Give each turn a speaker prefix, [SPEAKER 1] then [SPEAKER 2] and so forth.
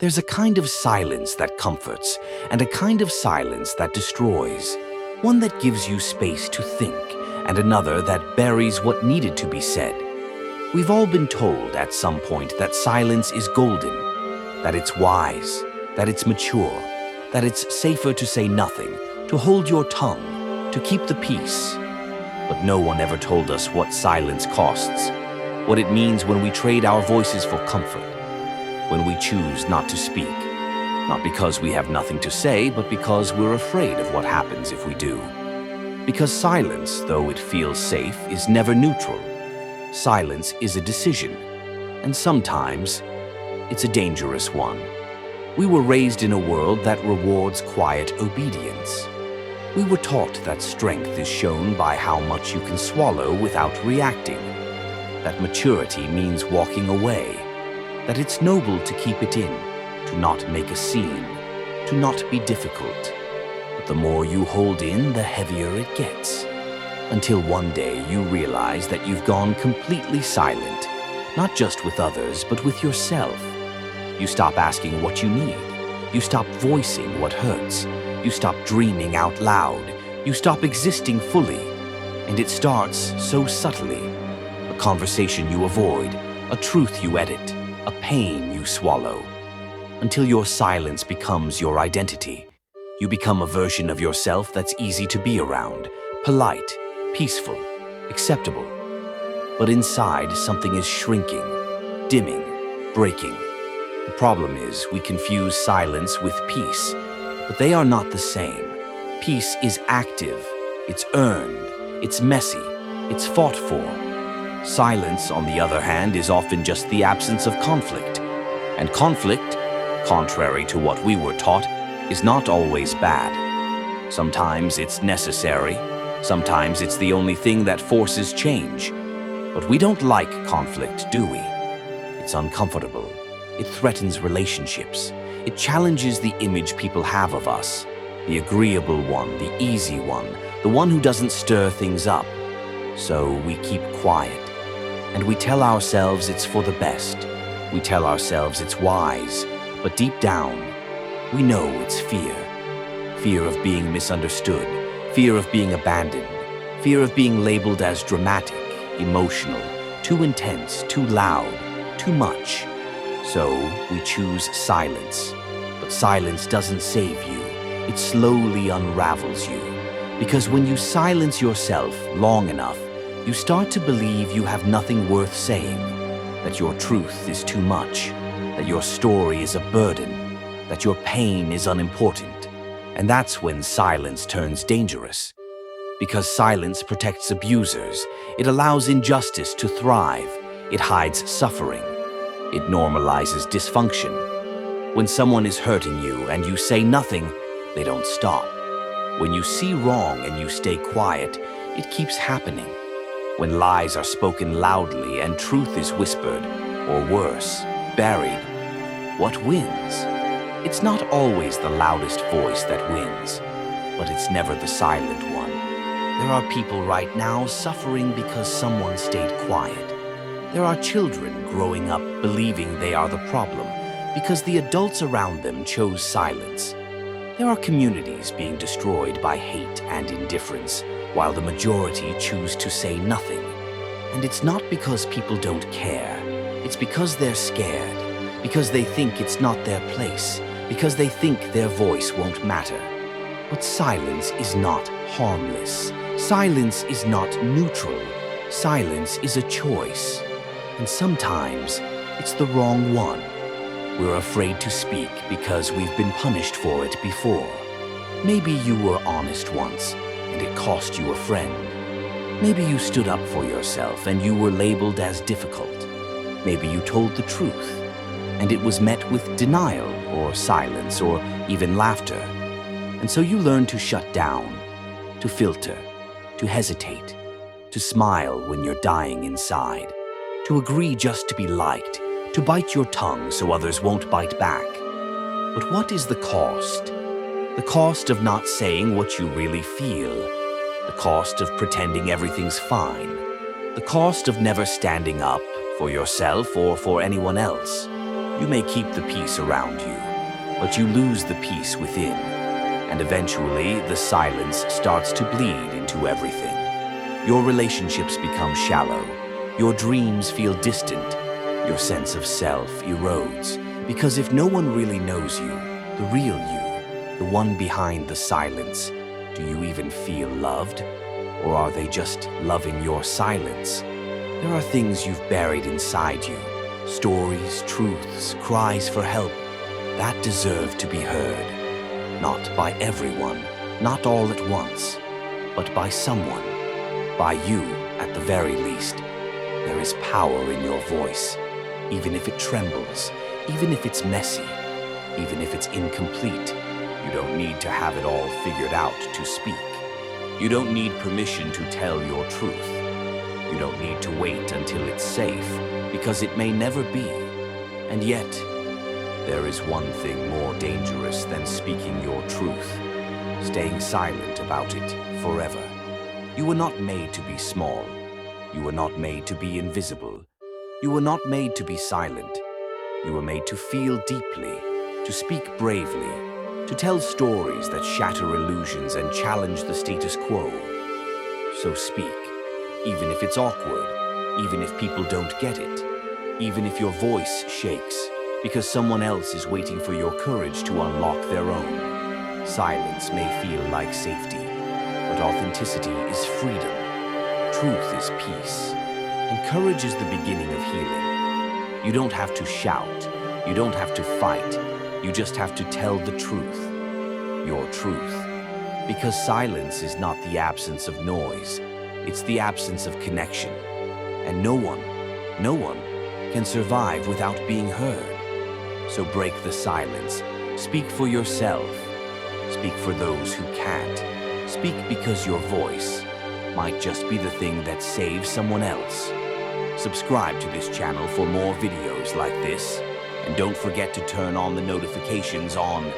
[SPEAKER 1] There's a kind of silence that comforts and a kind of silence that destroys. One that gives you space to think and another that buries what needed to be said. We've all been told at some point that silence is golden, that it's wise, that it's mature, that it's safer to say nothing, to hold your tongue, to keep the peace. But no one ever told us what silence costs, what it means when we trade our voices for comfort, when we choose not to speak, not because we have nothing to say, but because we're afraid of what happens if we do. Because silence, though it feels safe, is never neutral. Silence is a decision, and sometimes it's a dangerous one. We were raised in a world that rewards quiet obedience. We were taught that strength is shown by how much you can swallow without reacting, that maturity means walking away, that it's noble to keep it in, to not make a scene, to not be difficult. But the more you hold in, the heavier it gets. Until one day you realize that you've gone completely silent, not just with others, but with yourself. You stop asking what you need. You stop voicing what hurts. You stop dreaming out loud. You stop existing fully. And it starts so subtly. A conversation you avoid, a truth you edit, a pain you swallow. Until your silence becomes your identity. You become a version of yourself that's easy to be around, polite, peaceful, acceptable. But inside, something is shrinking, dimming, breaking. The problem is we confuse silence with peace, but they are not the same. Peace is active, it's earned, it's messy, it's fought for. Silence, on the other hand, is often just the absence of conflict. And conflict, contrary to what we were taught, is not always bad. Sometimes it's necessary, sometimes it's the only thing that forces change. But we don't like conflict, do we? It's uncomfortable. It threatens relationships. It challenges the image people have of us. The agreeable one, the easy one, the one who doesn't stir things up. So we keep quiet. And we tell ourselves it's for the best. We tell ourselves it's wise. But deep down, we know it's fear. Fear of being misunderstood. Fear of being abandoned. Fear of being labeled as dramatic, emotional, too intense, too loud, too much. So we choose silence. But silence doesn't save you. It slowly unravels you. Because when you silence yourself long enough, you start to believe you have nothing worth saying, that your truth is too much, that your story is a burden, that your pain is unimportant. And that's when silence turns dangerous. Because silence protects abusers. It allows injustice to thrive. It hides suffering. It normalizes dysfunction. When someone is hurting you and you say nothing, they don't stop. When you see wrong and you stay quiet, it keeps happening. When lies are spoken loudly and truth is whispered, or worse, buried, what wins? It's not always the loudest voice that wins, but it's never the silent one. There are people right now suffering because someone stayed quiet. There are children growing up believing they are the problem because the adults around them chose silence. There are communities being destroyed by hate and indifference, while the majority choose to say nothing. And it's not because people don't care. It's because they're scared, because they think it's not their place, because they think their voice won't matter. But silence is not harmless. Silence is not neutral. Silence is a choice. And sometimes it's the wrong one. We're afraid to speak because we've been punished for it before. Maybe you were honest once, and it cost you a friend. Maybe you stood up for yourself and you were labeled as difficult. Maybe you told the truth, and it was met with denial or silence or even laughter. And so you learned to shut down, to filter, to hesitate, to smile when you're dying inside, to agree just to be liked, to bite your tongue so others won't bite back. But what is the cost? The cost of not saying what you really feel. The cost of pretending everything's fine. The cost of never standing up for yourself or for anyone else. You may keep the peace around you, but you lose the peace within, and eventually the silence starts to bleed into everything. Your relationships become shallow, your dreams feel distant, your sense of self erodes, because if no one really knows you, the real you, the one behind the silence, do you even feel loved? Or are they just loving your silence? There are things you've buried inside you, stories, truths, cries for help, that deserve to be heard. Not by everyone, not all at once, but by someone, by you at the very least. There is power in your voice, even if it trembles, even if it's messy, even if it's incomplete. You don't need to have it all figured out to speak. You don't need permission to tell your truth. You don't need to wait until it's safe, because it may never be. And yet, there is one thing more dangerous than speaking your truth: staying silent about it forever. You were not made to be small. You were not made to be invisible. You were not made to be silent. You were made to feel deeply, to speak bravely, to tell stories that shatter illusions and challenge the status quo. So speak, even if it's awkward, even if people don't get it, even if your voice shakes, because someone else is waiting for your courage to unlock their own. Silence may feel like safety, but authenticity is freedom. Truth is peace, and courage is the beginning of healing. You don't have to shout, you don't have to fight, you just have to tell the truth, your truth. Because silence is not the absence of noise, it's the absence of connection. And no one can survive without being heard. So break the silence, speak for yourself, speak for those who can't, speak because your voice might just be the thing that saves someone else. Subscribe to this channel for more videos like this, and don't forget to turn on the notifications on